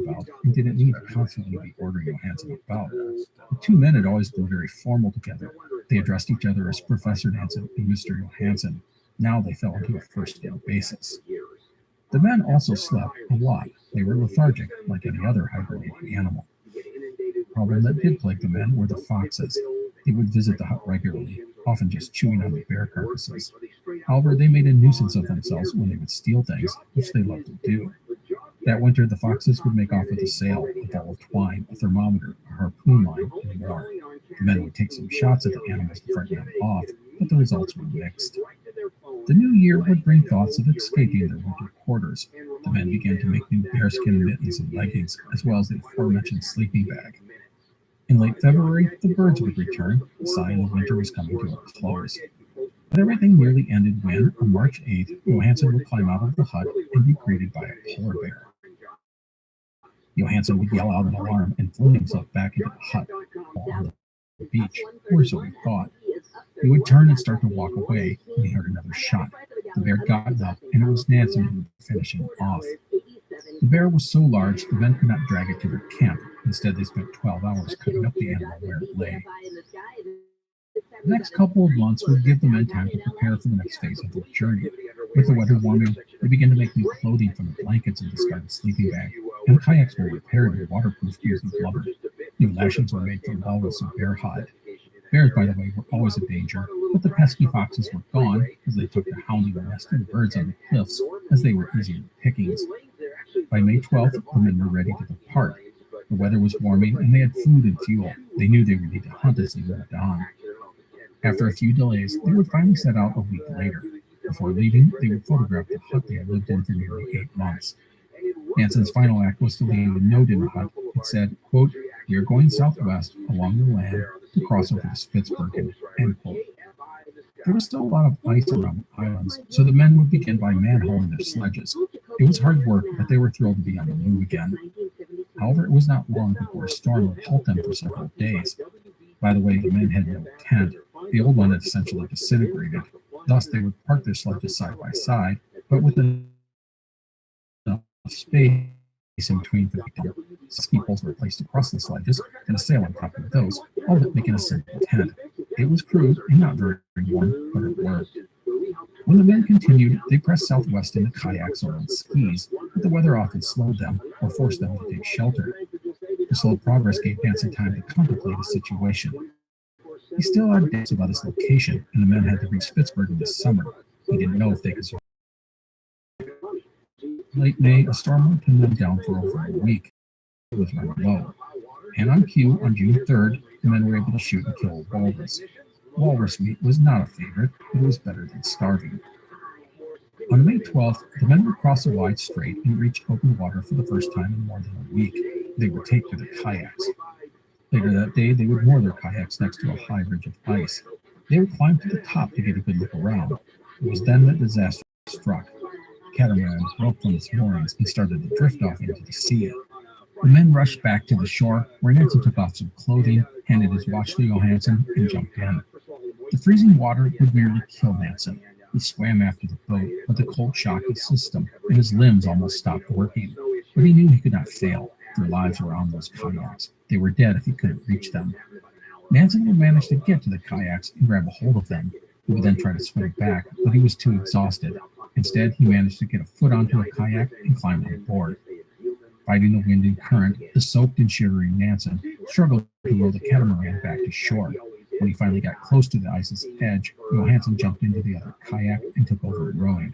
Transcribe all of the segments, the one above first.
about and didn't need to constantly be ordering Johansson about. The two men had always been very formal together. They addressed each other as Professor Nansen and Mr. Johansson. Now they fell into a first-name basis. The men also slept a lot. They were lethargic, like any other hibernating animal. The problem that did plague the men were the foxes. They would visit the hut regularly, often just chewing on the bear carcasses. However, they made a nuisance of themselves when they would steal things, which they loved to do. That winter, the foxes would make off with a sail, a ball of twine, a thermometer, a harpoon line, and more. The men would take some shots at the animals to frighten them off, but the results were mixed. The new year would bring thoughts of escaping their winter quarters. The men began to make new bearskin mittens and leggings, as well as the aforementioned sleeping bag. In late February, the birds would return, a sign the winter was coming to a close. But everything nearly ended when, on March 8th, Johansson would climb out of the hut and be greeted by a polar bear. Johansson would yell out an alarm and fling himself back into the hut on the beach, or so he thought. He would turn and start to walk away when he heard another shot. The bear got up, and it was Nansen who would finish him off. The bear was so large, the men could not drag it to their camp. Instead, they spent 12 hours cutting up the animal where it lay. The next couple of months would give the men time to prepare for the next phase of their journey. With the weather warming, they began to make new clothing from the blankets and discarded sleeping bag, and kayaks were repaired and waterproofed using blubber. New lashings were made from walrus and bear hide. Bears, by the way, were always a danger, but the pesky foxes were gone as they took to hounding the nesting birds on the cliffs as they were easier pickings. By May 12th, the men were ready to depart. The weather was warming, and they had food and fuel. They knew they would need to hunt as they went on. After a few delays, they would finally set out a week later. Before leaving, they would photograph the hut they had lived in for nearly 8 months. Nansen's final act was to leave a note in the hut. It said, quote, "We are going southwest along the land to cross over to Spitsbergen," end quote. There was still a lot of ice around the islands, so the men would begin by man-hauling their sledges. It was hard work, but they were thrilled to be on the move again. However, it was not long before a storm would halt them for several days. By the way, the men had no tent. The old one had essentially disintegrated. Thus, they would park their sledges side by side, but with enough space in between for them. Ski poles were placed across the sledges and a sail on top of those, all of it making a simple tent. It was crude and not very warm, but it worked. When the men continued, they pressed southwest in the kayaks or on skis, but the weather often slowed them or forced them to take shelter. The slow progress gave Nansen time to contemplate the situation. He still had doubts about his location, and the men had to reach Spitsbergen this summer. He didn't know if they could survive. Late May, a storm would pin them down for over a week. It was running low. And on cue, on June 3rd, the men were able to shoot and kill a walrus. Walrus meat was not a favorite, but it was better than starving. On May 12th, the men would cross a wide strait and reach open water for the first time in more than a week. They would take to their kayaks. Later that day, they would moor their kayaks next to a high ridge of ice. They would climb to the top to get a good look around. It was then that disaster struck. The catamaran broke from its moorings and started to drift off into the sea. The men rushed back to the shore, where Nansen took off some clothing, handed his watch to Johansson, and jumped in. The freezing water would nearly kill Nansen. He swam after the boat, but the cold shocked his system, and his limbs almost stopped working. But he knew he could not fail. Their lives were on those kayaks. They were dead if he couldn't reach them. Nansen would manage to get to the kayaks and grab a hold of them. He would then try to swim back, but he was too exhausted. Instead, he managed to get a foot onto a kayak and climb on board. Fighting the wind and current, the soaked and shivering Nansen struggled to row the catamaran back to shore. When he finally got close to the ice's edge, Johansson jumped into the other kayak and took over rowing.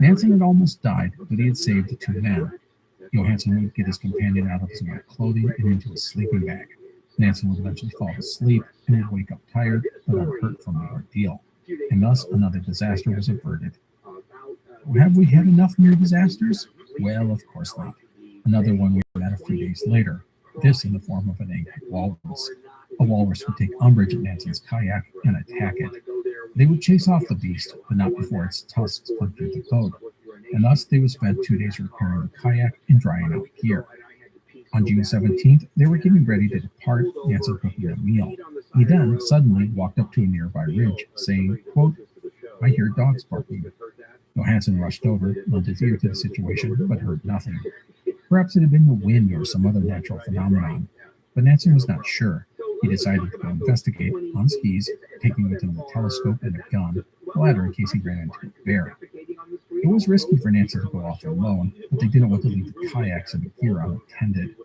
Nansen had almost died, but he had saved the two men. Johansson would get his companion out of his wet clothing and into a sleeping bag. Nansen would eventually fall asleep and would wake up tired but unhurt from the ordeal. And thus, another disaster was averted. Have we had enough near disasters? Well, of course not. Another one we met a few days later, this in the form of an angry walrus. A walrus would take umbrage at Nansen's kayak and attack it. They would chase off the beast, but not before its tusks went through the boat, and thus they would spend 2 days repairing the kayak and drying out gear. On June 17th, they were getting ready to depart, Nansen cooking a meal. He then suddenly walked up to a nearby ridge, saying, quote, "I hear dogs barking." Johansson rushed over, lent his ear to the situation, but heard nothing. Perhaps it had been the wind or some other natural phenomenon, but Nansen was not sure. He decided to go investigate on skis, taking with him the telescope and a gun, the latter in case he ran into a bear. It was risky for Nansen to go off alone, but they didn't want to leave the kayaks and the gear unattended.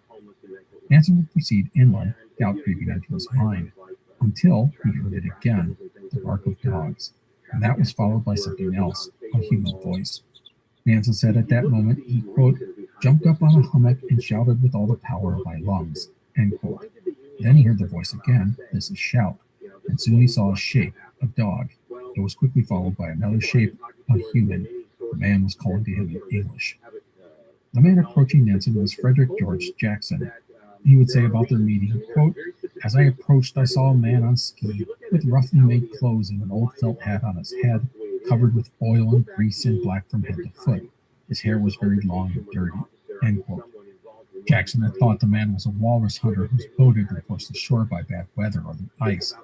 Nansen would proceed inland, doubt creeping into his mind, until he heard it again, the bark of dogs, and that was followed by something else, a human voice. Nansen said at that moment he, quote, jumped up on a hummock and shouted with all the power of my lungs, end quote. Then he heard the voice again, this a shout, and soon he saw a shape, a dog. It was quickly followed by another shape, a human. The man was calling to him in English. The man approaching Nansen was Frederick George Jackson. He would say about their meeting, quote, as I approached, I saw a man on ski with roughly made clothes and an old felt hat on his head, covered with oil and grease and black from head to foot. His hair was very long and dirty, end quote. Jackson had thought the man was a walrus hunter whose boat had been forced ashore by bad weather or the ice.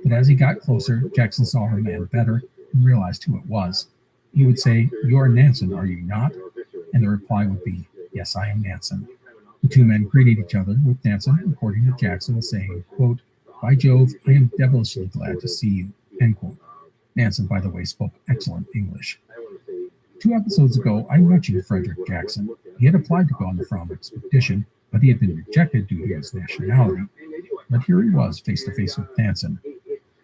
But as he got closer, Jackson saw the man better and realized who it was. He would say, you are Nansen, are you not? And the reply would be, yes, I am Nansen. The two men greeted each other, with Nansen, according to Jackson, saying, quote, by Jove, I am devilishly glad to see you, end quote. Nansen, by the way, spoke excellent English. 2 episodes ago, I mentioned Frederick Jackson. He had applied to go on the Fromm expedition, but he had been rejected due to his nationality. But here he was, face to face with Nansen.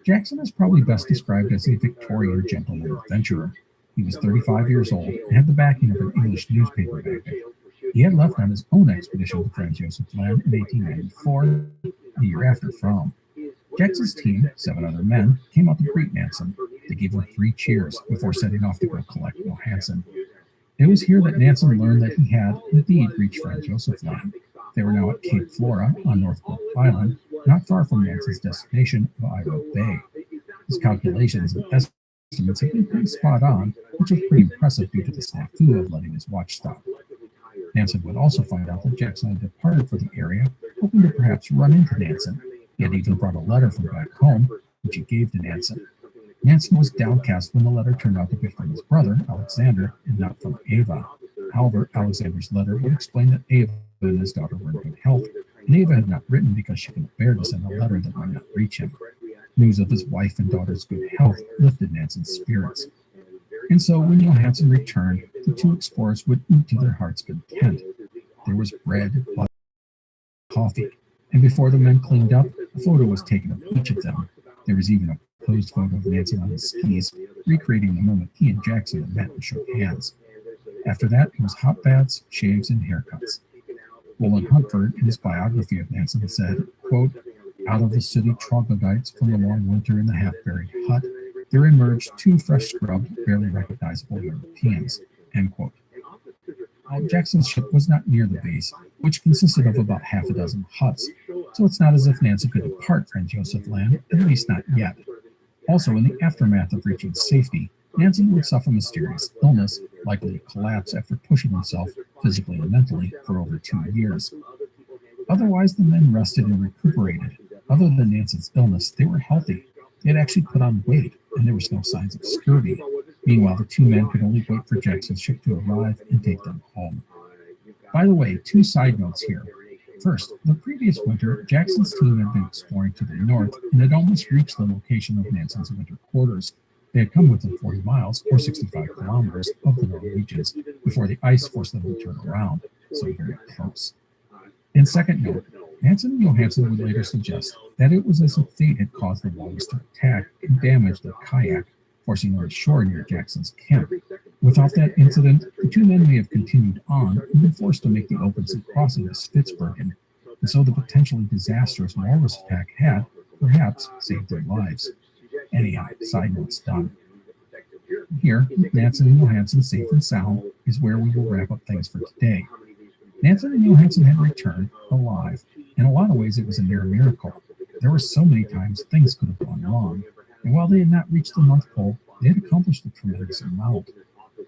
Jackson is probably best described as a Victorian gentleman adventurer. He was 35 years old and had the backing of an English newspaper magnate. He had left on his own expedition to Franz Josef Land in 1894, the year after Fromm. Jackson's team, 7 other men, came out to greet Nansen. They gave him 3 cheers before setting off to go collect Johansen. It was here that Nansen learned that he had indeed reached Franz Josef Land. They were now at Cape Flora on North Cook Island, not far from Nansen's destination of Iro Bay. His calculations and estimates had been pretty spot on, which was pretty impressive due to the snafu of letting his watch stop. Nansen would also find out that Jackson had departed for the area, hoping to perhaps run into Nansen. He had even brought a letter from back home, which he gave to Nansen. Nansen was downcast when the letter turned out to be from his brother, Alexander, and not from Ava. However, Alexander's letter would explain that Ava and his daughter were in good health, and Ava had not written because she couldn't bear to send a letter that might not reach him. News of his wife and daughter's good health lifted Nansen's spirits. And so when Johansen returned, the 2 explorers would eat to their heart's content. There was bread, butter, coffee, and before the men cleaned up, a photo was taken of each of them. There was even a posed photo of Nansen on his skis, recreating the moment he and Jackson had met and shook hands. After that, it was hot baths, shaves, and haircuts. Roland Huntford, in his biography of Nansen, said, quote, out of the sooty troglodytes from the long winter in the half-buried hut, there emerged 2 fresh-scrubbed, barely recognizable Europeans, end quote. Jackson's ship was not near the base, which consisted of about half a dozen huts, so it's not as if Nansen could depart Franz Josef Land, at least not yet. Also, in the aftermath of reaching safety, Nansen would suffer mysterious illness, likely to collapse after pushing himself, physically and mentally, for over 2 years. Otherwise, the men rested and recuperated. Other than Nansen's illness, they were healthy. They had actually put on weight, and there was no signs of scurvy. Meanwhile, the 2 men could only wait for Jackson's ship to arrive and take them home. By the way, 2 side notes here. First, the previous winter, Jackson's team had been exploring to the north and had almost reached the location of Nansen's winter quarters. They had come within 40 miles, or 65 kilometers, of the Norwegians before the ice forced them to turn around, so very close. And second note, Nansen and Johansen would later suggest that it was as if fate had caused the walrus to attack and damage their kayak, forcing them ashore near Jackson's camp. Without that incident, the 2 men may have continued on and been forced to make the open sea crossing to Spitsbergen, and so the potentially disastrous walrus attack had, perhaps, saved their lives. Anyhow, side notes done. Here, with Nansen and Johansen safe and sound, is where we will wrap up things for today. Nansen and Johansen had returned alive. In a lot of ways, it was a near miracle. There were so many times things could have gone wrong, and while they had not reached the North Pole, they had accomplished a tremendous amount.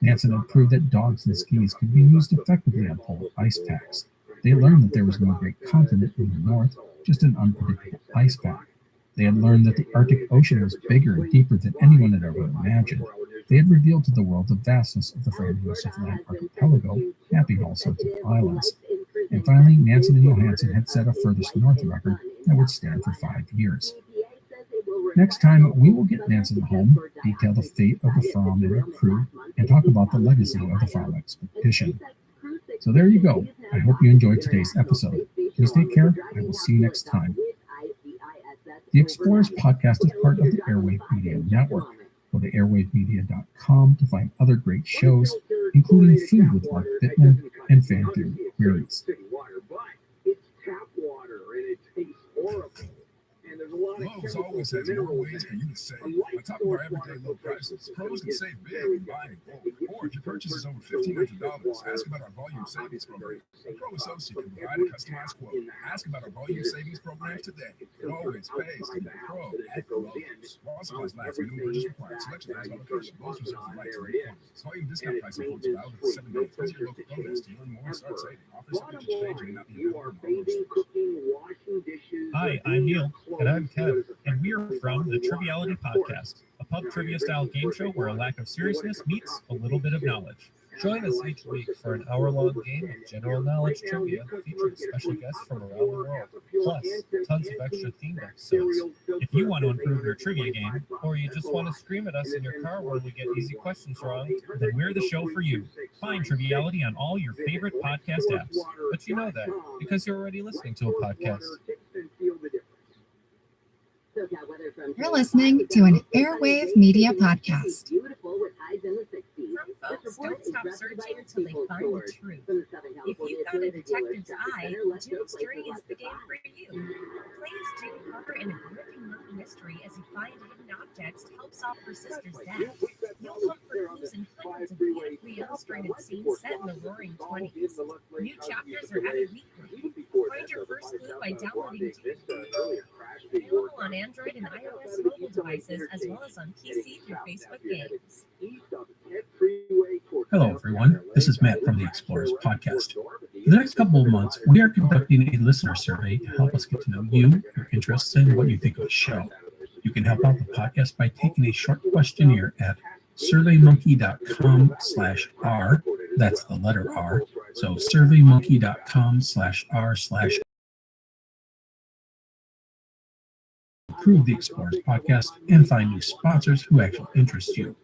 Nansen had proved that dogs and skis could be used effectively on polar ice packs. They learned that there was no great continent in the north, just an unpredictable ice pack. They had learned that the Arctic Ocean was bigger and deeper than anyone had ever imagined. They had revealed to the world the vastness of the Franz Josef Land archipelago, mapping all sorts of islands. And finally, Nansen and Johansson had set a furthest north record that would stand for 5 years. Next time, we will get Nansen home, detail the fate of the Fromm and her crew, and talk about the legacy of the Fromm expedition. So there you go. I hope you enjoyed today's episode. Please take care. I will see you next time. The Explorers podcast is part of the Airwave Media Network. Go to airwavemedia.com to find other great shows, including Food with Mark Bittman and Fan Theory Queries. Lowe's always has more ways for you to save. On top of our everyday low prices, pros can save big when buying in bulk. Or if your purchase is over $1,500, ask about our volume savings program. A pro associate can provide a customized quote. Ask about our volume savings program today. It always pays to be a pro at Lowe's. While supplies last, minimum purchase required. Selection varies by location. Lowe's reserves the right to rate quantities. Volume discount pricing quotes valid for 7 days. Visit your local pro desk to learn more and start saving. Offers subject to change and may not be available in all stores. Hi, I'm Neil. And I'm Kev. And we are from the Triviality Podcast, a pub trivia-style game show where a lack of seriousness meets a little bit of knowledge. Join us each week for an hour-long game of general knowledge trivia featuring special guests from around the world, plus tons of extra themed episodes. If you want to improve your trivia game, or you just want to scream at us in your car when we get easy questions wrong, then we're the show for you. Find Triviality on all your favorite podcast apps. But you know that, because you're already listening to a podcast. You're listening to an Airwave Media Podcast. Some folks don't stop searching until they find the truth. If you've got a detective's eye, Jim Mystery is the game for you. Please do cover in a gripping murder mystery as you find hidden objects to help solve her sister's death. You'll look for clues in hundreds of beautifully illustrated scenes set in the roaring 20s. New chapters are added weekly. Find your first clue by downloading available on Android and iOS mobile devices, as well as on PC through Facebook Games. Hello, everyone. This is Matt from the Explorers Podcast. For the next couple of months, we are conducting a listener survey to help us get to know you, your interests, and what you think of the show. You can help out the podcast by taking a short questionnaire at surveymonkey.com/r. That's the letter R. So surveymonkey.com/r/ improve the Explorers Podcast and find new sponsors who actually interest you.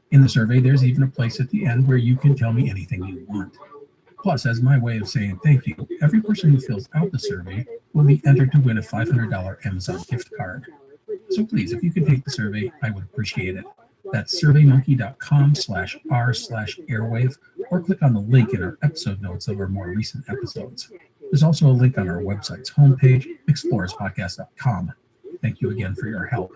In the survey, there's even a place at the end where you can tell me anything you want. Plus, as my way of saying thank you, every person who fills out the survey will be entered to win a $500 Amazon gift card. So please, if you could take the survey, I would appreciate it. That's surveymonkey.com/r/airwave, or click on the link in our episode notes of our more recent episodes. There's also a link on our website's homepage, explorerspodcast.com. Thank you again for your help.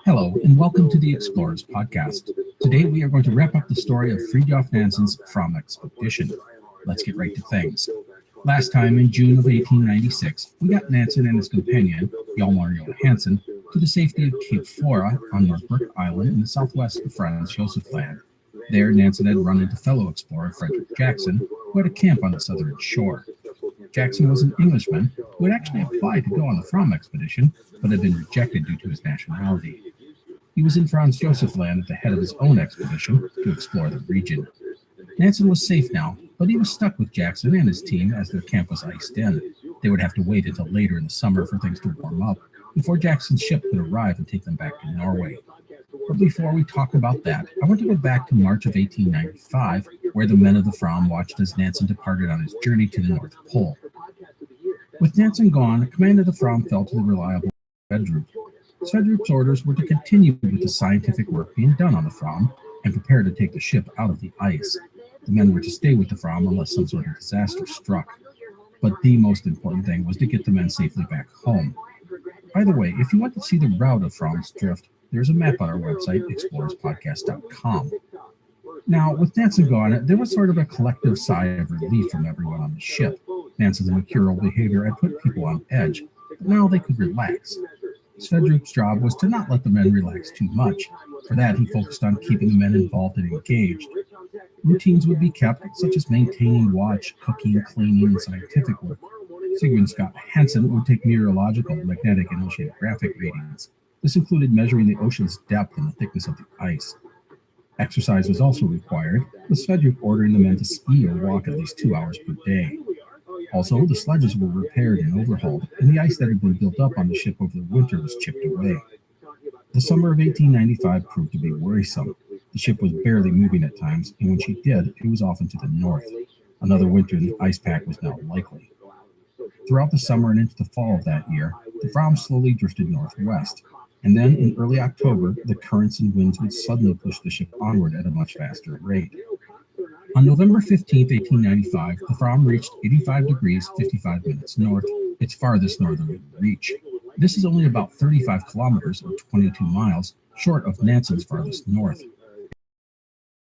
Hello, and welcome to the Explorers Podcast. Today we are going to wrap up the story of Fridtjof Nansen's Fromm expedition. Let's get right to things. Last time, in June of 1896, we got Nansen and his companion, Hjalmar Johansson, to the safety of Cape Flora on Northbrook Island in the southwest of Franz Josef Land. There, Nansen had run into fellow explorer Frederick Jackson, who had a camp on the southern shore. Jackson was an Englishman who had actually applied to go on the Fromm expedition, but had been rejected due to his nationality. He was in Franz Josef Land at the head of his own expedition to explore the region. Nansen was safe now, but he was stuck with Jackson and his team as their camp was iced in. They would have to wait until later in the summer for things to warm up before Jackson's ship could arrive and take them back to Norway. But before we talk about that, I want to go back to March of 1895, where the men of the Fromm watched as Nansen departed on his journey to the North Pole. With Nansen gone, command of the Fromm fell to the reliable Sverdrup. Sverdrup's orders were to continue with the scientific work being done on the Fromm and prepare to take the ship out of the ice. The men were to stay with the Fromm unless some sort of disaster struck. But the most important thing was to get the men safely back home. By the way, if you want to see the route of Fromm's drift, there's a map on our website, explorerspodcast.com. Now, with Nansen gone, there was sort of a collective sigh of relief from everyone on the ship. Nansen's mercurial behavior had put people on edge, but now they could relax. Sverdrup's job was to not let the men relax too much. For that, he focused on keeping the men involved and engaged. Routines would be kept, such as maintaining watch, cooking, cleaning, and scientific work. Sigmund Scott Hansen would take meteorological, magnetic, and oceanographic readings. This included measuring the ocean's depth and the thickness of the ice. Exercise was also required, with Sverdrup ordering the men to ski or walk at least 2 hours per day. Also, the sledges were repaired and overhauled, and the ice that had been built up on the ship over the winter was chipped away. The summer of 1895 proved to be worrisome. The ship was barely moving at times, and when she did, it was often to the north. Another winter in the ice pack was now likely. Throughout the summer and into the fall of that year, the Fram slowly drifted northwest, and then in early October, the currents and winds would suddenly push the ship onward at a much faster rate. On November 15, 1895, the Fram reached 85 degrees 55 minutes north, its farthest northerly reach. This is only about 35 kilometers or 22 miles short of Nansen's farthest north.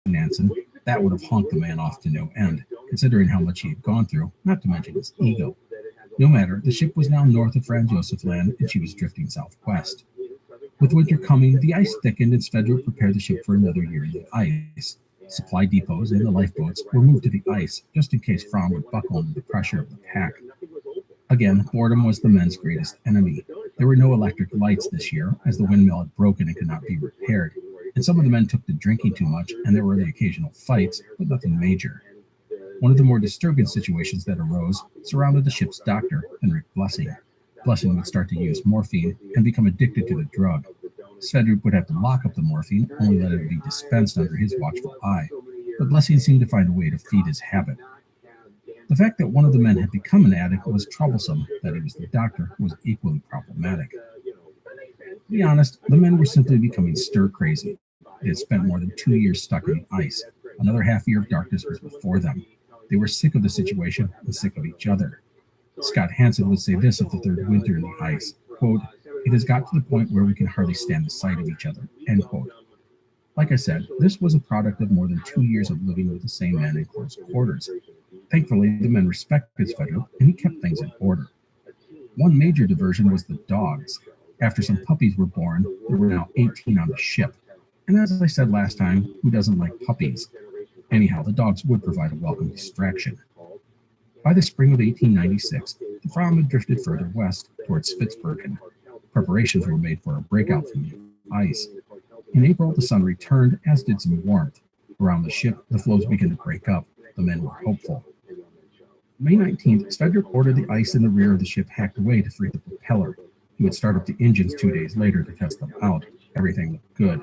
Nansen, that would have honked the man off to no end, considering how much he had gone through, not to mention his ego. No matter, the ship was now north of Franz Josef Land, and she was drifting southwest. With winter coming, the ice thickened, and Sverdrup prepared the ship for another year in the ice. Supply depots and the lifeboats were moved to the ice, just in case Fram would buckle under the pressure of the pack. Again, boredom was the men's greatest enemy. There were no electric lights this year, as the windmill had broken and could not be repaired, and some of the men took to drinking too much, and there were the occasional fights, but nothing major. One of the more disturbing situations that arose surrounded the ship's doctor, Henrik Blessing. Blessing would start to use morphine and become addicted to the drug. Sverdrup would have to lock up the morphine, only let it be dispensed under his watchful eye, but Blessing seemed to find a way to feed his habit. The fact that one of the men had become an addict was troublesome. That he was the doctor was equally problematic. To be honest, the men were simply becoming stir-crazy. They had spent more than 2 years stuck in the ice. Another half year of darkness was before them. They were sick of the situation and sick of each other. Scott Hansen would say this of the third winter in the ice, quote, "It has got to the point where we can hardly stand the sight of each other," end quote. Like I said, this was a product of more than 2 years of living with the same man in close quarters. Thankfully, the men respected Sverdrup, and he kept things in order. One major diversion was the dogs. After some puppies were born, there were now 18 on the ship. And as I said last time, who doesn't like puppies? Anyhow, the dogs would provide a welcome distraction. By the spring of 1896, the Fram had drifted further west towards Spitsbergen. Preparations were made for a breakout from the ice. In April, the sun returned, as did some warmth. Around the ship, the floes began to break up. The men were hopeful. May 19th, Sverdrup ordered the ice in the rear of the ship hacked away to free the propeller. He would start up the engines 2 days later to test them out. Everything looked good.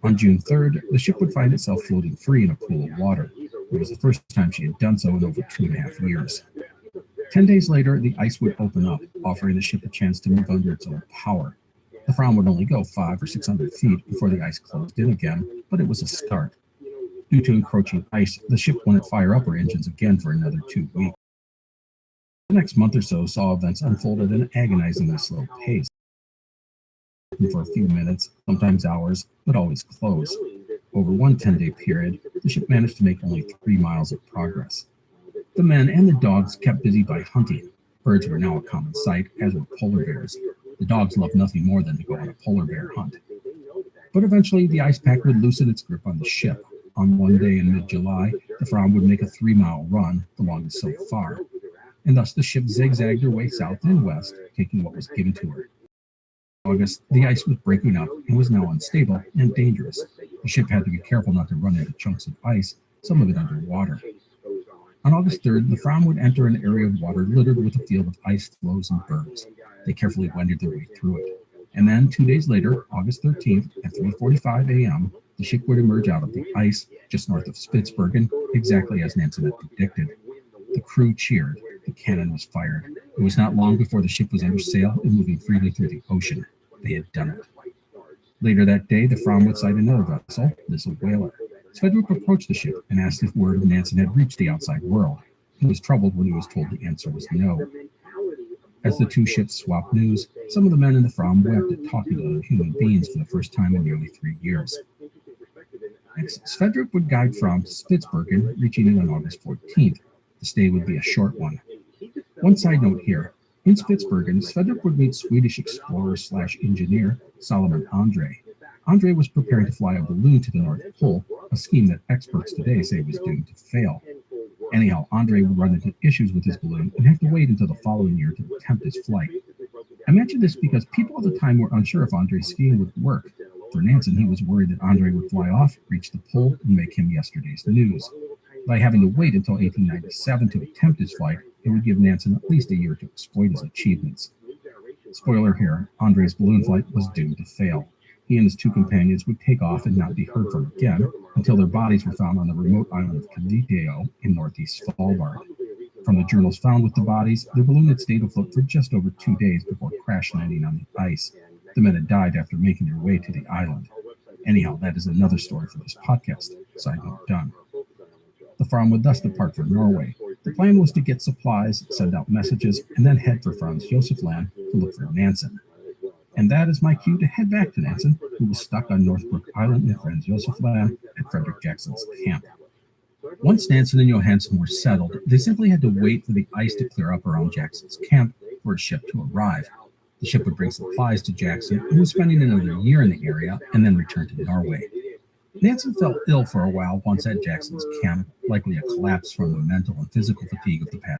On June 3rd, the ship would find itself floating free in a pool of water. It was the first time she had done so in over 2.5 years. 10 days later, the ice would open up, offering the ship a chance to move under its own power. The Fram would only go 500 or 600 feet before the ice closed in again, but it was a start. Due to encroaching ice, the ship wouldn't fire up her engines again for another 2 weeks. The next month or so saw events unfold at an agonizingly slow pace. For a few minutes, sometimes hours, but always close. Over one 10-day period, the ship managed to make only 3 miles of progress. The men and the dogs kept busy by hunting. Birds were now a common sight, as were polar bears. The dogs loved nothing more than to go on a polar bear hunt. But eventually, the ice pack would loosen its grip on the ship. On one day in mid-July, the Fram would make a 3-mile run, the longest so far, and thus the ship zigzagged her way south and west, taking what was given to her. In August, the ice was breaking up and was now unstable and dangerous. The ship had to be careful not to run into chunks of ice, some of it underwater. On August 3rd, the Fram would enter an area of water littered with a field of ice floes and bergs. They carefully wended their way through it. And then, 2 days later, August 13th, at 3:45 a.m., the ship would emerge out of the ice just north of Spitsbergen, exactly as Nansen had predicted. The crew cheered. The cannon was fired. It was not long before the ship was under sail and moving freely through the ocean. They had done it. Later that day, the Fram would sight another vessel, this a whaler. Sverdrup approached the ship and asked if word of Nansen had reached the outside world. He was troubled when he was told the answer was no. As the two ships swapped news, some of the men in the Fram wept at talking to other human beings for the first time in nearly 3 years. Next, Sverdrup would guide Fram to Spitsbergen, reaching it on August 14th. The stay would be a short one. One side note here. In Spitsbergen, Sverdrup would meet Swedish explorer/engineer Solomon André. André was preparing to fly a balloon to the North Pole, a scheme that experts today say was doomed to fail. Anyhow, Andre would run into issues with his balloon and have to wait until the following year to attempt his flight. I mention this because people at the time were unsure if Andre's skiing would work. For Nansen, he was worried that Andre would fly off, reach the pole, and make him yesterday's news. By having to wait until 1897 to attempt his flight, it would give Nansen at least a year to exploit his achievements. Spoiler here, Andre's balloon flight was doomed to fail. He and his two companions would take off and not be heard from again until their bodies were found on the remote island of Kildideo in northeast Svalbard. From the journals found with the bodies, the balloon had stayed afloat for just over 2 days before crash landing on the ice. The men had died after making their way to the island. Anyhow, that is another story for this podcast. Side note done. The farm would thus depart for Norway. The plan was to get supplies, send out messages, and then head for Franz Josef Land to look for Nansen. And that is my cue to head back to Nansen, who was stuck on Northbrook Island in Franz Josef Land at Frederick Jackson's camp. Once Nansen and Johansen were settled, they simply had to wait for the ice to clear up around Jackson's camp for a ship to arrive. The ship would bring supplies to Jackson, who was spending another year in the area, and then return to Norway. Nansen felt ill for a while once at Jackson's camp, likely a collapse from the mental and physical fatigue of the past.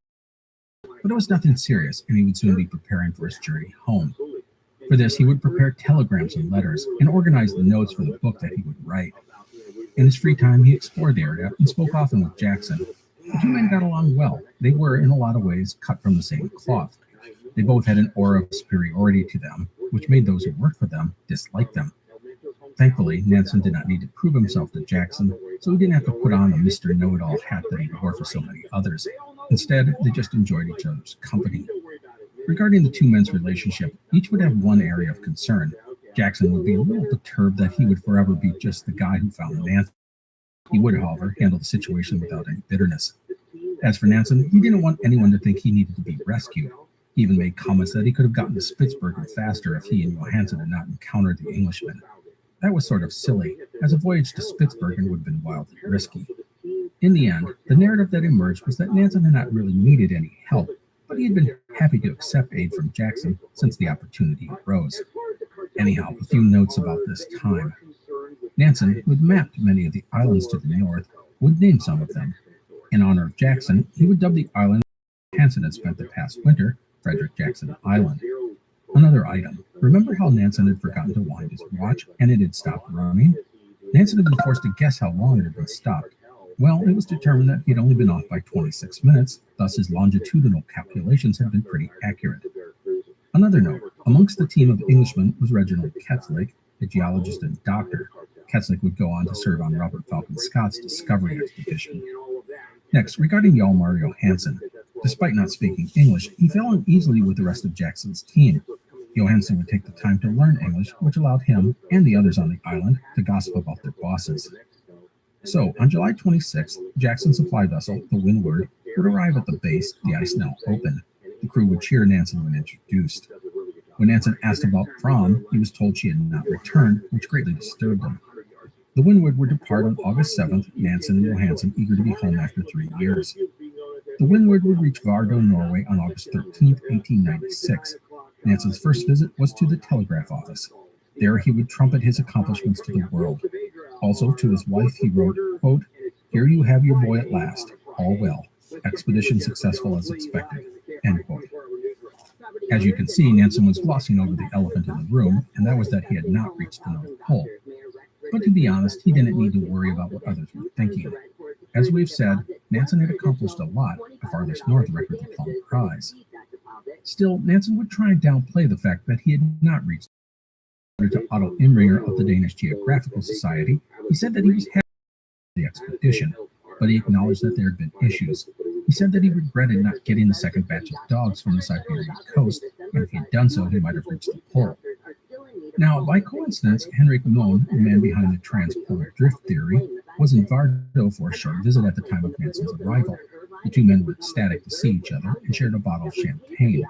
But it was nothing serious, and he would soon be preparing for his journey home. For this, he would prepare telegrams and letters and organize the notes for the book that he would write. In his free time, he explored the area and spoke often with Jackson. The two men got along well. They were, in a lot of ways, cut from the same cloth. They both had an aura of superiority to them, which made those who worked for them dislike them. Thankfully, Nansen did not need to prove himself to Jackson, so he didn't have to put on the Mr. Know-It-All hat that he wore for so many others. Instead, they just enjoyed each other's company. Regarding the two men's relationship, each would have one area of concern. Jackson would be a little perturbed that he would forever be just the guy who found Nansen. He would, however, handle the situation without any bitterness. As for Nansen, he didn't want anyone to think he needed to be rescued. He even made comments that he could have gotten to Spitsbergen faster if he and Johansen had not encountered the Englishmen. That was sort of silly, as a voyage to Spitsbergen would have been wildly risky. In the end, the narrative that emerged was that Nansen had not really needed any help, but he had been happy to accept aid from Jackson since the opportunity arose. Anyhow, a few notes about this time. Nansen, who had mapped many of the islands to the north, would name some of them. In honor of Jackson, he would dub the island Johansen had spent the past winter Frederick Jackson Island. Another item. Remember how Nansen had forgotten to wind his watch and it had stopped running? Nansen had been forced to guess how long it had been stopped. Well, it was determined that he had only been off by 26 minutes, thus his longitudinal calculations had been pretty accurate. Another note, amongst the team of Englishmen was Reginald Ketzlik, a geologist and doctor. Ketzlik would go on to serve on Robert Falcon Scott's discovery expedition. Next, regarding Hjalmar Johansen. Despite not speaking English, he fell in easily with the rest of Jackson's team. Johansen would take the time to learn English, which allowed him and the others on the island to gossip about their bosses. So, on July 26th, Jackson's supply vessel, the Windward, would arrive at the base, the ice now open. The crew would cheer Nansen when introduced. When Nansen asked about Fram, he was told she had not returned, which greatly disturbed him. The Windward would depart on August 7th, Nansen and Johansen eager to be home after 3 years. The Windward would reach Vardø, Norway on August 13th, 1896. Nansen's first visit was to the telegraph office. There he would trumpet his accomplishments to the world. Also to his wife he wrote, quote, "Here you have your boy at last, all well. Expedition successful as expected," end quote. As you can see, Nansen was glossing over the elephant in the room, and that was that he had not reached the North Pole. But to be honest, he didn't need to worry about what others were thinking. As we've said, Nansen had accomplished a lot, the farthest north record the Palm Prize. Still, Nansen would try and downplay the fact that he had not reached. To Otto Imringer of the Danish Geographical Society, he said that he was happy with the expedition, but he acknowledged that there had been issues. He said that he regretted not getting the second batch of dogs from the Siberian coast, and if he had done so, he might have reached the pole. Now, by coincidence, Henrik Mohn, the man behind the transpolar drift theory, was in Vardø for a short visit at the time of Nansen's arrival. The two men were ecstatic to see each other and shared a bottle of champagne.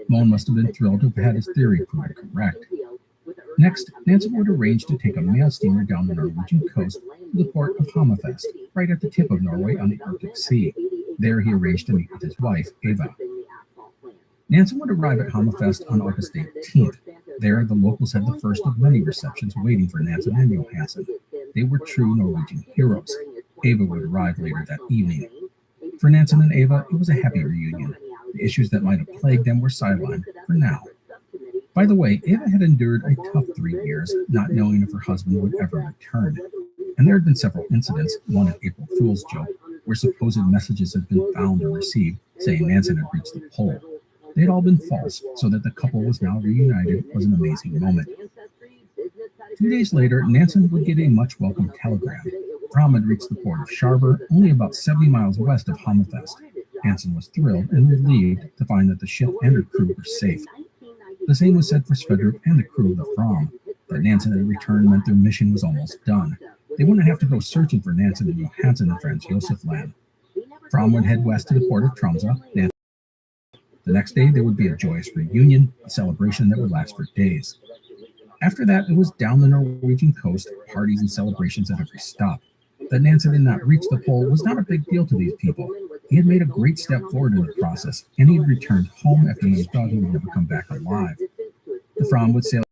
Mohn must have been thrilled to have had his theory proven correct. Next, Nansen would arrange to take a mail steamer down the Norwegian coast to the port of Hammerfest, right at the tip of Norway on the Arctic Sea. There he arranged to meet with his wife, Eva. Nansen would arrive at Hammerfest on August 18th. There, the locals had the first of many receptions waiting for Nansen and Johansen. They were true Norwegian heroes. Eva would arrive later that evening. For Nansen and Ava, it was a happy reunion. The issues that might have plagued them were sidelined for now. By the way, Ava had endured a tough 3 years, not knowing if her husband would ever return. And there had been several incidents, one an April Fool's joke, where supposed messages had been found or received saying Nansen had reached the pole. They had all been false, so that the couple was now reunited was an amazing moment. 2 days later, Nansen would get a much-welcome telegram. Fromm had reached the port of Sharber, only about 70 miles west of Hammerfest. Nansen was thrilled and relieved to find that the ship and her crew were safe. The same was said for Sverdrup and the crew of the Fromm. That Nansen had returned meant their mission was almost done. They wouldn't have to go searching for Nansen and Johansen in Franz Josef land. Fromm would head west to the port of Tromsø. The next day, there would be a joyous reunion, a celebration that would last for days. After that, it was down the Norwegian coast, parties and celebrations at every stop. That Nansen did not reach the pole was not a big deal to these people. He had made a great step forward in the process, and he had returned home after he thought he would never come back alive. The Fromm would sail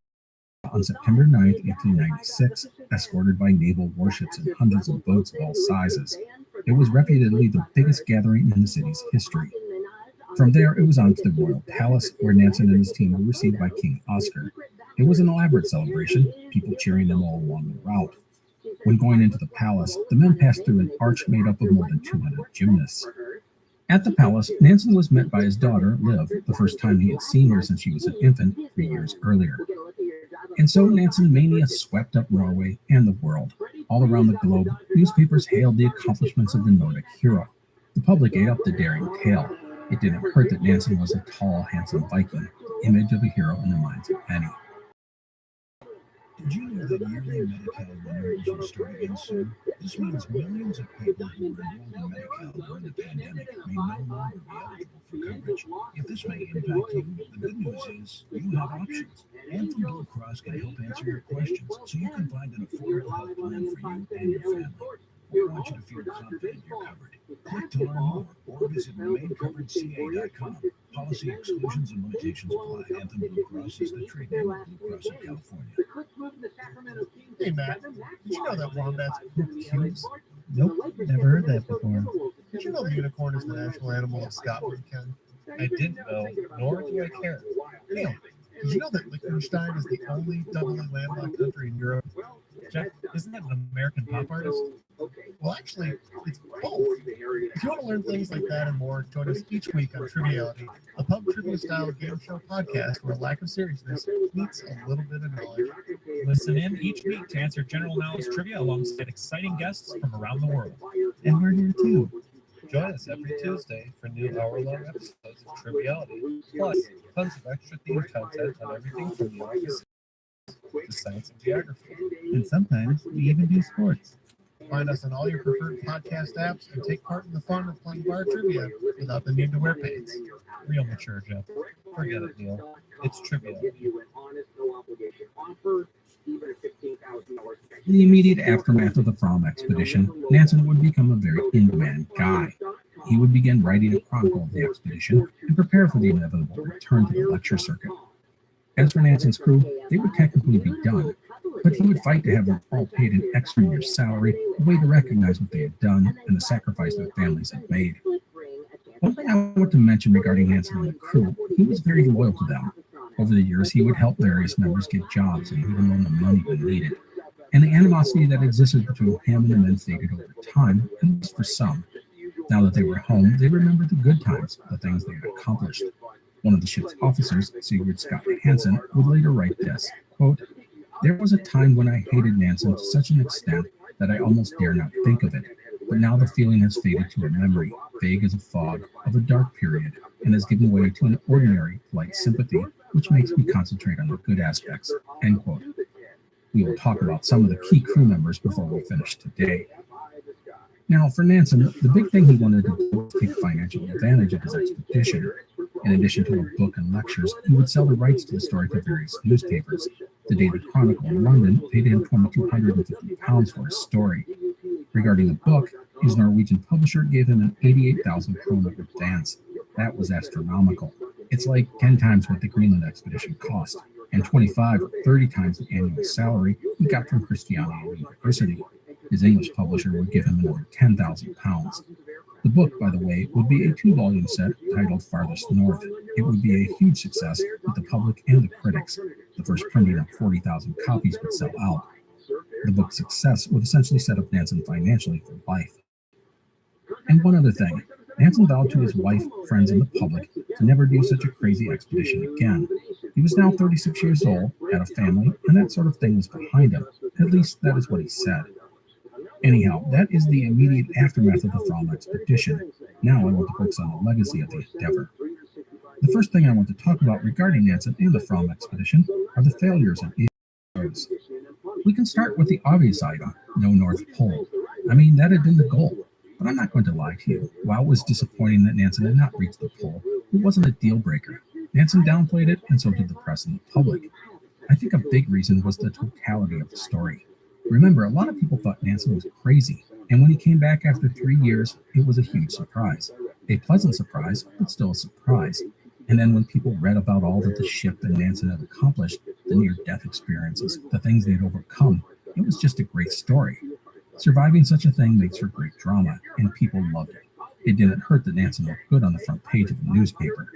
on September 9, 1896, escorted by naval warships and hundreds of boats of all sizes. It was reputedly the biggest gathering in the city's history. From there, it was on to the Royal Palace, where Nansen and his team were received by King Oscar. It was an elaborate celebration, people cheering them all along the route. When going into the palace, the men passed through an arch made up of more than 200 gymnasts. At the palace, Nansen was met by his daughter, Liv, the first time he had seen her since she was an infant 3 years earlier. And so Nansen mania swept up Norway and the world. All around the globe, newspapers hailed the accomplishments of the Nordic hero. The public ate up the daring tale. It didn't hurt that Nansen was a tall, handsome Viking, the image of a hero in the minds of many. Did you know that yearly Medi-Cal renewals will start again soon? This means millions of people who were enrolled in Medi-Cal during the pandemic may no longer be eligible for coverage. If this may impact you, the good news is you have options. Anthem Blue Cross can help answer your questions so you can find an affordable health plan for you and your family. We want you to feel confident you're covered. Click to learn more or visit remaincoveredca.com. Policy exclusions and limitations apply. Anthem Blue Cross is the trade name of Blue Cross of California. Hey Matt, did you know that wombats poop cubes? Nope, never heard that before. Did you know the unicorn is the national animal of Scotland, Ken? I didn't know, nor do I care. Neil, did you know that Liechtenstein is the only doubly landlocked country in Europe? Jeff, isn't that an American pop artist? Well, actually, it's both. If you want to learn things like that and more, join us each week on Triviality, a pub trivia-style game show podcast where lack of seriousness meets a little bit of knowledge. Listen in each week to answer general knowledge trivia alongside exciting guests from around the world. And we're here too. Join us every Tuesday for new hour-long episodes of Triviality, plus tons of extra themed content on everything from the office to science and geography. And sometimes we even do sports. Find us on all your preferred podcast apps and take part in the fun of playing bar trivia without the need to wear pants. Real mature, Jeff. Forget it, Neil. It's trivia. In the immediate aftermath of the Fromm expedition, Nansen would become a very in-demand guy. He would begin writing a chronicle of the expedition and prepare for the inevitable return to the lecture circuit. As for Nansen's crew, they would technically be done, but he would fight to have them all paid an extra year's salary, a way to recognize what they had done and the sacrifice their families had made. One thing I want to mention regarding Nansen and the crew, he was very loyal to them. Over the years, he would help various members get jobs and even loan them money when needed. And the animosity that existed between him and the men faded over time, at least for some. Now that they were home, they remembered the good times, the things they had accomplished. One of the ship's officers, Sigurd Scott Hansen, would later write this, quote, "There was a time when I hated Nansen to such an extent that I almost dare not think of it, but now the feeling has faded to a memory, vague as a fog, of a dark period, and has given way to an ordinary, light sympathy, which makes me concentrate on the good aspects," end quote. We will talk about some of the key crew members before we finish today. Now, for Nansen, the big thing he wanted to do was take financial advantage of his expedition. In addition to a book and lectures, he would sell the rights to the story to various newspapers. The Daily Chronicle in London paid him £2,250 for his story. Regarding the book, his Norwegian publisher gave him an 88,000 kroner advance. That was astronomical. It's like 10 times what the Greenland expedition cost, and 25 or 30 times the annual salary he got from Christiania University. His English publisher would give him another £10,000. The book, by the way, would be a 2-volume set titled Farthest North. It would be a huge success with the public and the critics. The first printing of 40,000 copies would sell out. The book's success would essentially set up Nansen financially for life. And one other thing, Nansen vowed to his wife, friends, and the public to never do such a crazy expedition again. He was now 36 years old, had a family, and that sort of thing was behind him. At least that is what he said. Anyhow, that is the immediate aftermath of the Fromm expedition. Now I want to focus on the legacy of the endeavor. The first thing I want to talk about regarding Nansen and the Fromm expedition are the failures and issues. We can start with the obvious item, no North Pole. I mean, that had been the goal. But I'm not going to lie to you. While it was disappointing that Nansen had not reached the pole, it wasn't a deal breaker. Nansen downplayed it, and so did the press and the public. I think a big reason was the totality of the story. Remember, a lot of people thought Nansen was crazy, and when he came back after 3 years, it was a huge surprise. A pleasant surprise, but still a surprise. And then when people read about all that the ship and Nansen had accomplished, the near-death experiences, the things they had overcome, it was just a great story. Surviving such a thing makes for great drama, and people loved it. It didn't hurt that Nansen looked good on the front page of the newspaper.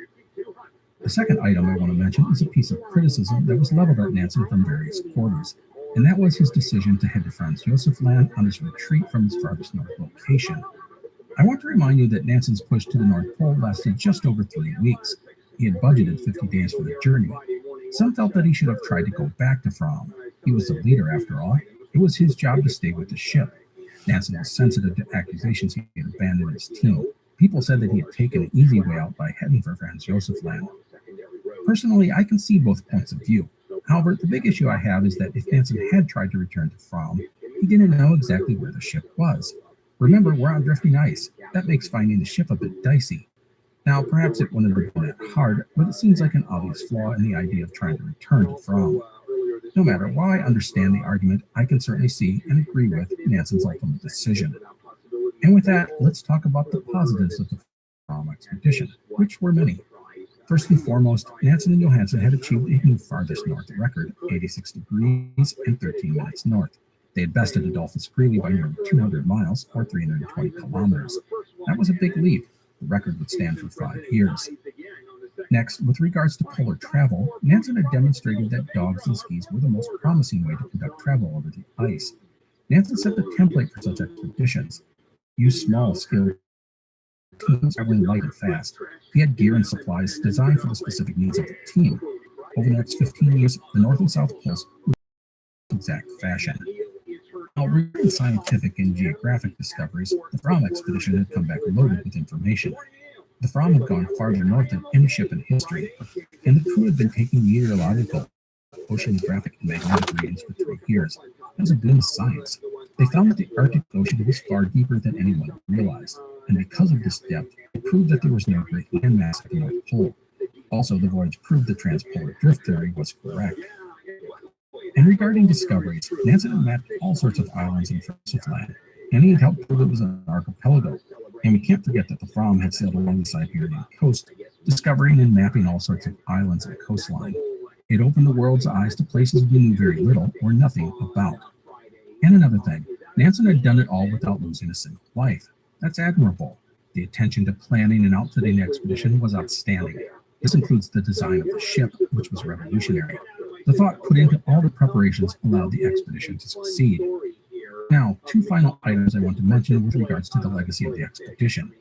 The second item I want to mention is a piece of criticism that was leveled at Nansen from various quarters, and that was his decision to head to Franz Josef Land on his retreat from his farthest north location. I want to remind you that Nansen's push to the North Pole lasted just over 3 weeks. He had budgeted 50 days for the journey. Some felt that he should have tried to go back to Fromm. He was the leader, after all. It was his job to stay with the ship. Nansen was sensitive to accusations he had abandoned his team. People said that he had taken an easy way out by heading for Franz Josef Land. Personally, I can see both points of view. However, the big issue I have is that if Nansen had tried to return to Fromm, he didn't know exactly where the ship was. Remember, we're on drifting ice. That makes finding the ship a bit dicey. Now, perhaps it wouldn't have been that hard, but it seems like an obvious flaw in the idea of trying to return to Fromm. No matter while I understand the argument, I can certainly see and agree with Nansen's ultimate decision. And with that, let's talk about the positives of the Fromm expedition, which were many. First and foremost, Nansen and Johansen had achieved a new farthest north record, 86 degrees and 13 minutes north. They had bested Adolphus Greely by nearly 200 miles, or 320 kilometers. That was a big leap. The record would stand for 5 years. Next, with regards to polar travel, Nansen had demonstrated that dogs and skis were the most promising way to conduct travel over the ice. Nansen set the template for such expeditions. Use small, skilled teams traveling light and fast. He had gear and supplies designed for the specific needs of the team. Over the next 15 years, the North and South Poles were in exact fashion. Now, regarding scientific and geographic discoveries, the Fromm expedition had come back loaded with information. The Fromm had gone farther north than any ship in history, and the crew had been taking meteorological, oceanographic, and magnetic readings for 3 years. That was a boom of science. They found that the Arctic Ocean was far deeper than anyone realized, and because of this depth, it proved that there was no great landmass at the North Pole. Also, the voyage proved the transpolar drift theory was correct. And regarding discoveries, Nansen had mapped all sorts of islands in Josef Land, and he had helped prove it was an archipelago. And we can't forget that the Fromm had sailed along the Siberian coast, discovering and mapping all sorts of islands and coastline. It opened the world's eyes to places we knew very little or nothing about. And another thing, Nansen had done it all without losing a single life. That's admirable. The attention to planning and outfitting the expedition was outstanding. This includes the design of the ship, which was revolutionary. The thought put into all the preparations allowed the expedition to succeed. Now, 2 final items I want to mention with regards to the legacy of the expedition.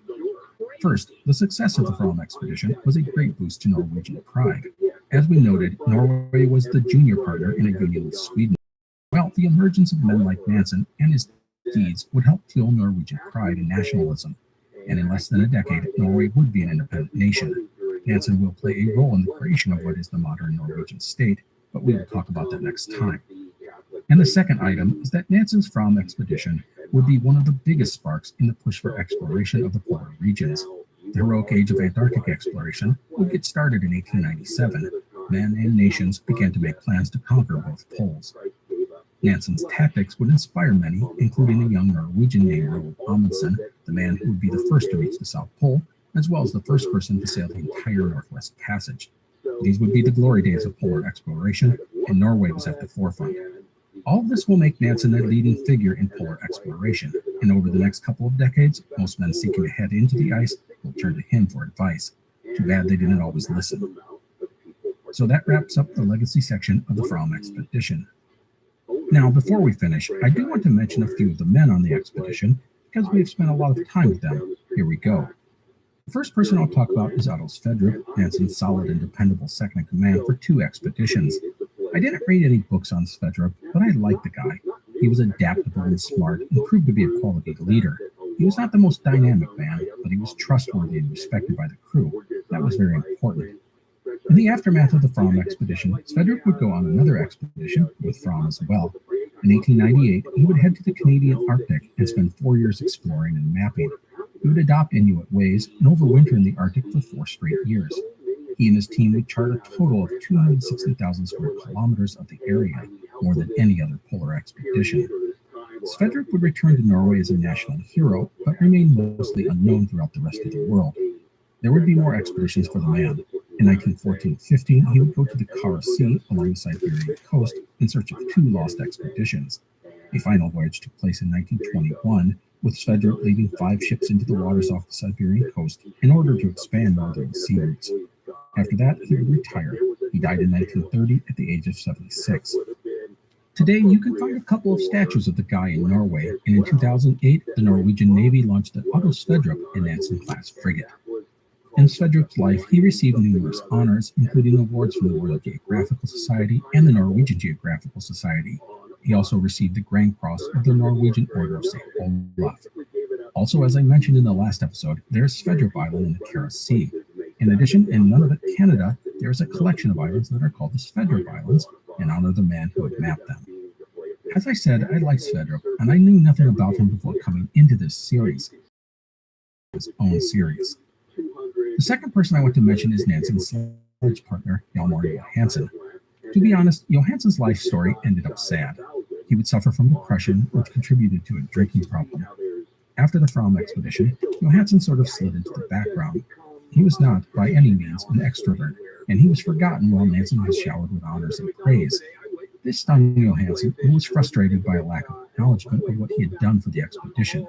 First, the success of the Fromm expedition was a great boost to Norwegian pride. As we noted, Norway was the junior partner in a union with Sweden. Well, the emergence of men like Nansen and his deeds would help fuel Norwegian pride and nationalism. And in less than a decade, Norway would be an independent nation. Nansen will play a role in the creation of what is the modern Norwegian state, but we will talk about that next time. And the second item is that Nansen's Fromm expedition would be one of the biggest sparks in the push for exploration of the polar regions. The heroic age of Antarctic exploration would get started in 1897. Men and nations began to make plans to conquer both poles. Nansen's tactics would inspire many, including a young Norwegian named Roald Amundsen, the man who would be the first to reach the South Pole, as well as the first person to sail the entire Northwest Passage. These would be the glory days of polar exploration, and Norway was at the forefront. All of this will make Nansen a leading figure in polar exploration, and over the next couple of decades, most men seeking to head into the ice will turn to him for advice. Too bad they didn't always listen. So that wraps up the legacy section of the Fromm expedition. Now, before we finish, I do want to mention a few of the men on the expedition because we've spent a lot of time with them. Here we go. The first person I'll talk about is Otto Sverdrup, Nansen's solid and dependable second-in-command for 2 expeditions. I didn't read any books on Sverdrup, but I liked the guy. He was adaptable and smart and proved to be a quality leader. He was not the most dynamic man, but he was trustworthy and respected by the crew. That was very important. In the aftermath of the Fromm expedition, Sverdrup would go on another expedition, with Fromm as well. In 1898, he would head to the Canadian Arctic and spend 4 years exploring and mapping. He would adopt Inuit ways and overwinter in the Arctic for 4 straight years. He and his team would chart a total of 260,000 square kilometers of the area, more than any other polar expedition. Sverdrup would return to Norway as a national hero, but remain mostly unknown throughout the rest of the world. There would be more expeditions for the man. In 1914-15, he would go to the Kara Sea along the Siberian coast in search of 2 lost expeditions. A final voyage took place in 1921, with Sverdrup leading 5 ships into the waters off the Siberian coast in order to expand northern sea routes. After that, he would retire. He died in 1930 at the age of 76. Today, you can find a couple of statues of the guy in Norway, and in 2008, the Norwegian Navy launched the Otto Sverdrup and Nansen-class frigate. In Sverdrup's life, he received numerous honors, including awards from the Royal Geographical Society and the Norwegian Geographical Society. He also received the Grand Cross of the Norwegian Order of St. Olaf. Also, as I mentioned in the last episode, there is Sverdrup Island in the Kara Sea. In addition, in Nunavut, Canada, there is a collection of islands that are called the Sverdrup Islands, in honor of the man who had mapped them. As I said, I liked Sverdrup, and I knew nothing about him before coming into this series, his own series. The second person I want to mention is Nansen's sledge partner, Hjalmar Johansen. To be honest, Johansen's life story ended up sad. He would suffer from depression, which contributed to a drinking problem. After the Fromm expedition, Johansen sort of slid into the background. He was not, by any means, an extrovert, and he was forgotten while Nansen was showered with honors and praise. This stung Johansen, who was frustrated by a lack of acknowledgement of what he had done for the expedition.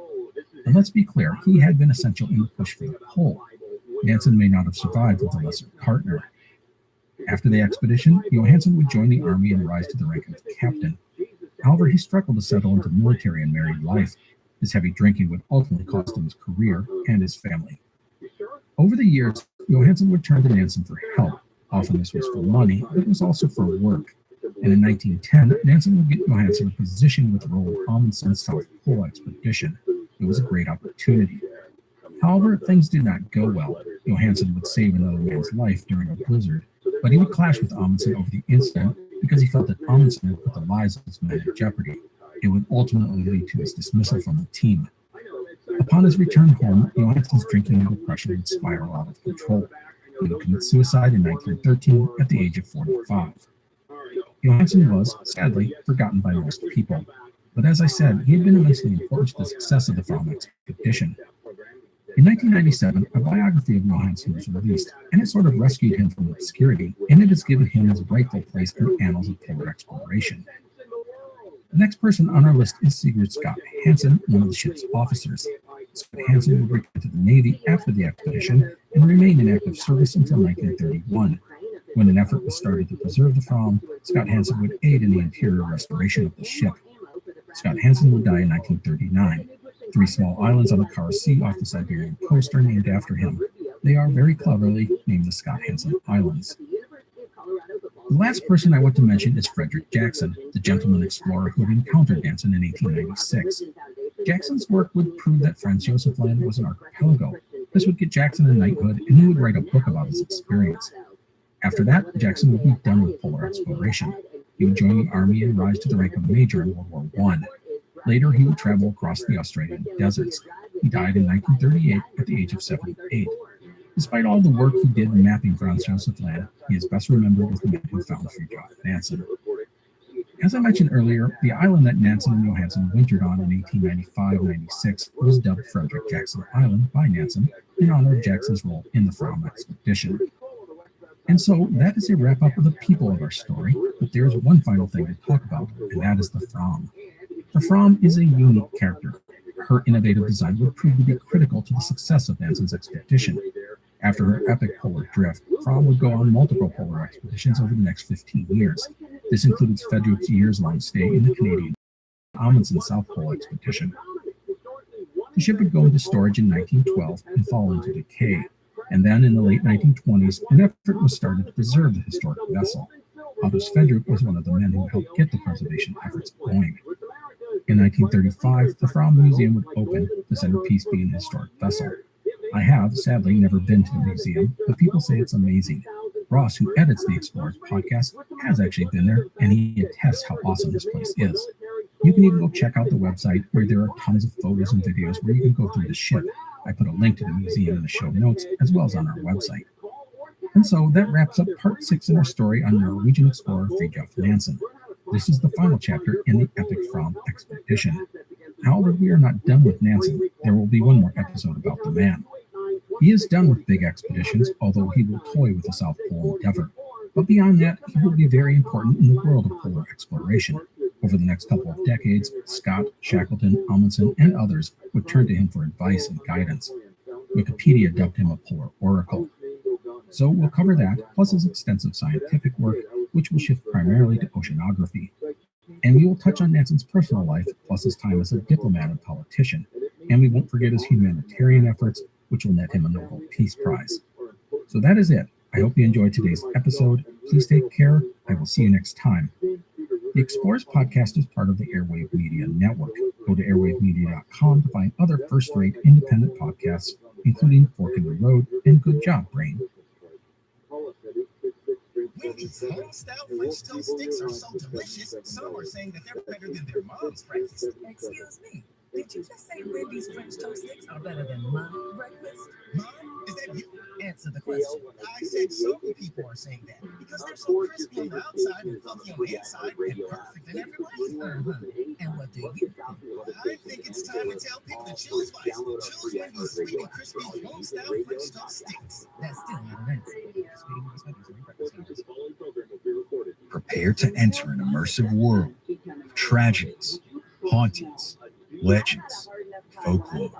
And let's be clear, he had been essential in the push for the pole. Nansen may not have survived with a lesser partner. After the expedition, Johansen would join the army and rise to the rank of captain. However, he struggled to settle into military and married life. His heavy drinking would ultimately cost him his career and his family. Over the years, Johansen would turn to Nansen for help. Often this was for money, but it was also for work. And in 1910, Nansen would get Johansen a position with Roald Amundsen's South Pole expedition. It was a great opportunity. However, things did not go well. Johansen would save another man's life during a blizzard, but he would clash with Amundsen over the incident because he felt that Amundsen had put the lives of his men in jeopardy. It would ultimately lead to his dismissal from the team. Upon his return home, Johansen's drinking and depression would spiral out of control. He would commit suicide in 1913 at the age of 45. Johansen was, sadly, forgotten by most people. But as I said, he had been immensely important to the success of the Fromm expedition. In 1997, a biography of Johansen was released, and it sort of rescued him from obscurity, and it has given him his rightful place in the annals of polar exploration. The next person on our list is Sigurd Scott Hansen, one of the ship's officers. Scott Hansen would return to the Navy after the expedition and remain in active service until 1931. When an effort was started to preserve the Fromm, Scott Hansen would aid in the interior restoration of the ship. Scott Hansen would die in 1939. 3 small islands on the Kara Sea off the Siberian coast are named after him. They are very cleverly named the Scott Hansen Islands. The last person I want to mention is Frederick Jackson, the gentleman explorer who had encountered Nansen in 1896. Jackson's work would prove that Franz Josef Land was an archipelago. This would get Jackson a knighthood, and he would write a book about his experience. After that, Jackson would be done with polar exploration. He would join the army and rise to the rank of major in World War I. Later, he would travel across the Australian deserts. He died in 1938 at the age of 78. Despite all the work he did in mapping Franz Josef Land, he is best remembered as the man who found Fridtjof Nansen. As I mentioned earlier, the island that Nansen and Johansen wintered on in 1895-96 was dubbed Frederick Jackson Island by Nansen in honor of Jackson's role in the Fromm expedition. And so that is a wrap-up of the people of our story, but there is one final thing to talk about, and that is the Fromm. The Fromm is a unique character. her innovative design would prove to be critical to the success of Nansen's expedition. After her epic polar drift, Fromm would go on multiple polar expeditions over the next 15 years. This includes Frederick's years-long stay in the Canadian Amundsen South Pole expedition. The ship would go into storage in 1912 and fall into decay, and then in the late 1920s, an effort was started to preserve the historic vessel. August Frederick was one of the men who helped get the preservation efforts going. In 1935, the Fromm Museum would open, the centerpiece being a historic vessel. I have, sadly, never been to the museum, but people say it's amazing. Ross, who edits the Explorers podcast, has actually been there, and he attests how awesome this place is. You can even go check out the website where there are tons of photos and videos where you can go through the ship. I put a link to the museum in the show notes, as well as on our website. And so that wraps up part 6 in our story on Norwegian explorer Fridtjof Nansen. This is the final chapter in the epic Fromm expedition. However, we are not done with Nansen. There will be one more episode about the man. He is done with big expeditions, although he will toy with the South Pole endeavor. But beyond that, he will be very important in the world of polar exploration. Over the next couple of decades, Scott, Shackleton, Amundsen, and others would turn to him for advice and guidance. Wikipedia dubbed him a polar oracle. So we'll cover that, plus his extensive scientific work, which will shift primarily to oceanography. And we will touch on Nansen's personal life, plus his time as a diplomat and politician. And we won't forget his humanitarian efforts, which will net him a Nobel Peace Prize. So that is it. I hope you enjoyed today's episode. Please take care. I will see you next time. The Explorers podcast is part of the Airwave Media Network. Go to airwavemedia.com to find other first-rate independent podcasts, including Fork in the Road and Good Job, Brain. Wendy's home-style French toast sticks are so delicious, some are saying that they're better than their mom's breakfast. Excuse me, did you just say Wendy's French toast sticks are better than my breakfast? Mom, is that you? Answer the question. I said some people are saying that because they're so crispy on the outside and fluffy on the inside and perfect in every way. And what do you think? I think it's time to tell people to choose vice. Choose Wendy's sweet and crispy home-style French toast sticks. That's still not an answer. Prepare to enter an immersive world of tragedies, hauntings, legends, folklore.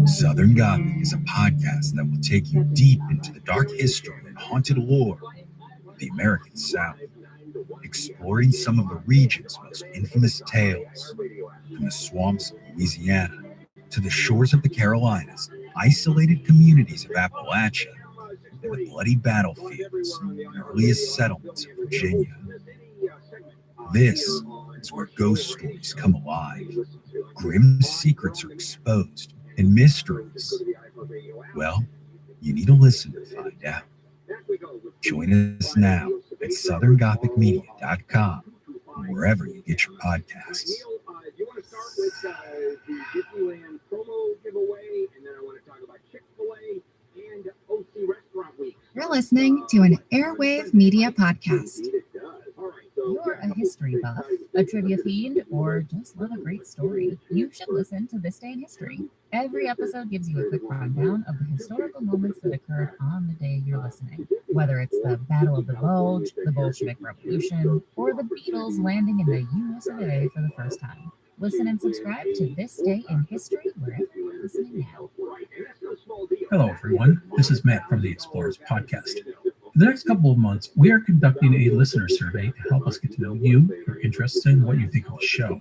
Southern Gothic is a podcast that will take you deep into the dark history and haunted lore of the American South, exploring some of the region's most infamous tales, from the swamps of Louisiana to the shores of the Carolinas, isolated communities of Appalachia, and the bloody battlefields and earliest settlements of Virginia. This is where ghost stories come alive, grim secrets are exposed, and mysteries, well, you need to listen to find out. Join us now at southerngothicmedia.com, or wherever you get your podcasts. You're listening to an Airwave Media podcast. You're a history buff, a trivia fiend, or just love a great story. You should listen to This Day in History. Every episode gives you a quick rundown of the historical moments that occurred on the day you're listening. Whether it's the Battle of the Bulge, the Bolshevik Revolution, or the Beatles landing in the US of A for the first time. Listen and subscribe to This Day in History wherever you're listening now. Hello, everyone. This is Matt from the Explorers podcast. For the next couple of months, we are conducting a listener survey to help us get to know you, your interests, and what you think of the show.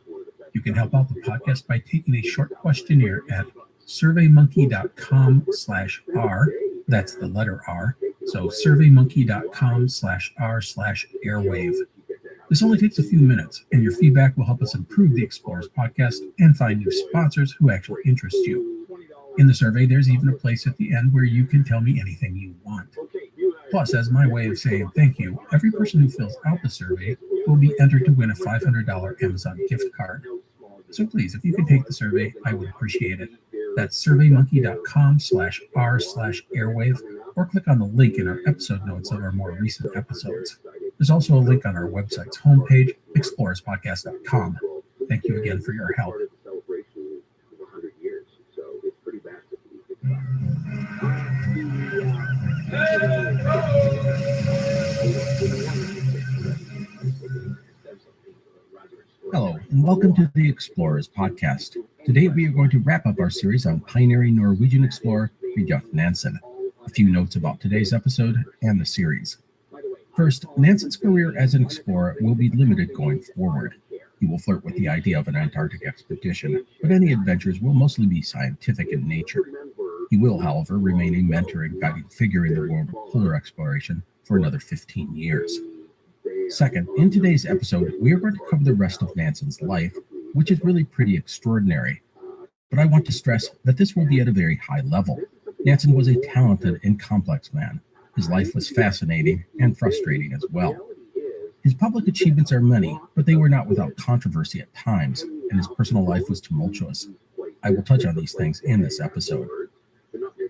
You can help out the podcast by taking a short questionnaire at surveymonkey.com/r. That's the letter R. So surveymonkey.com/r/airwave. This only takes a few minutes, and your feedback will help us improve the Explorers podcast and find new sponsors who actually interest you. In the survey, there's even a place at the end where you can tell me anything you want. Plus, as my way of saying thank you, every person who fills out the survey will be entered to win a $500 Amazon gift card. So please, if you could take the survey, I would appreciate it. That's surveymonkey.com/r/airwave, or click on the link in our episode notes of our more recent episodes. There's also a link on our website's homepage, explorerspodcast.com. Thank you again for your help. and welcome to the Explorers Podcast. Today we are going to wrap up our series on pioneering Norwegian explorer Fridtjof Nansen. A few notes about today's episode and the series. First, Nansen's career as an explorer will be limited going forward. He will flirt with the idea of an Antarctic expedition, but any adventures will mostly be scientific in nature. He will, however, remain a mentor and guiding figure in the world of polar exploration for another 15 years. Second, in today's episode, we are going to cover the rest of Nansen's life, which is really pretty extraordinary. But I want to stress that this will be at a very high level. Nansen was a talented and complex man. His life was fascinating and frustrating as well. His public achievements are many, but they were not without controversy at times, and his personal life was tumultuous. I will touch on these things in this episode.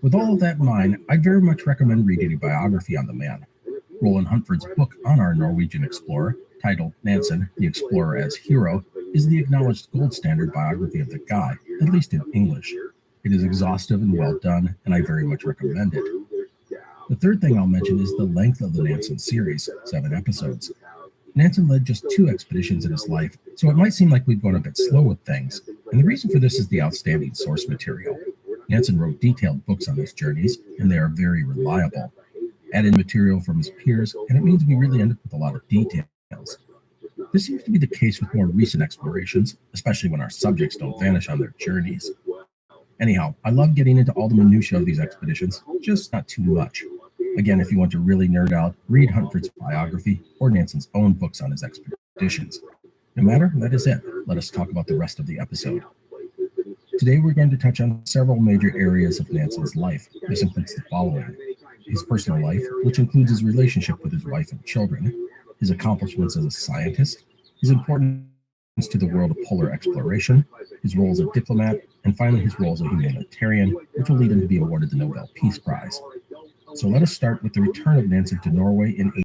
With all of that in mind, I very much recommend reading a biography on the man. Roland Huntford's book on our Norwegian explorer, titled Nansen, the Explorer as Hero, is the acknowledged gold standard biography of the guy, at least in English. It is exhaustive and well done, and I very much recommend it. The third thing I'll mention is the length of the Nansen series, 7 episodes. Nansen led just 2 expeditions in his life, so it might seem like we've gone a bit slow with things, and the reason for this is the outstanding source material. Nansen wrote detailed books on his journeys, and they are very reliable. Add in material from his peers, and it means we really end up with a lot of details. This seems to be the case with more recent explorations, especially when our subjects don't vanish on their journeys. Anyhow, I love getting into all the minutiae of these expeditions, just not too much. Again, if you want to really nerd out, read Huntford's biography or Nansen's own books on his expeditions. No matter, that is it. Let us talk about the rest of the episode. Today we're going to touch on several major areas of Nansen's life. This includes the following: his personal life, which includes his relationship with his wife and children, his accomplishments as a scientist, his importance to the world of polar exploration, his role as a diplomat, and finally his role as a humanitarian, which will lead him to be awarded the Nobel Peace Prize. So let us start with the return of Nansen to Norway in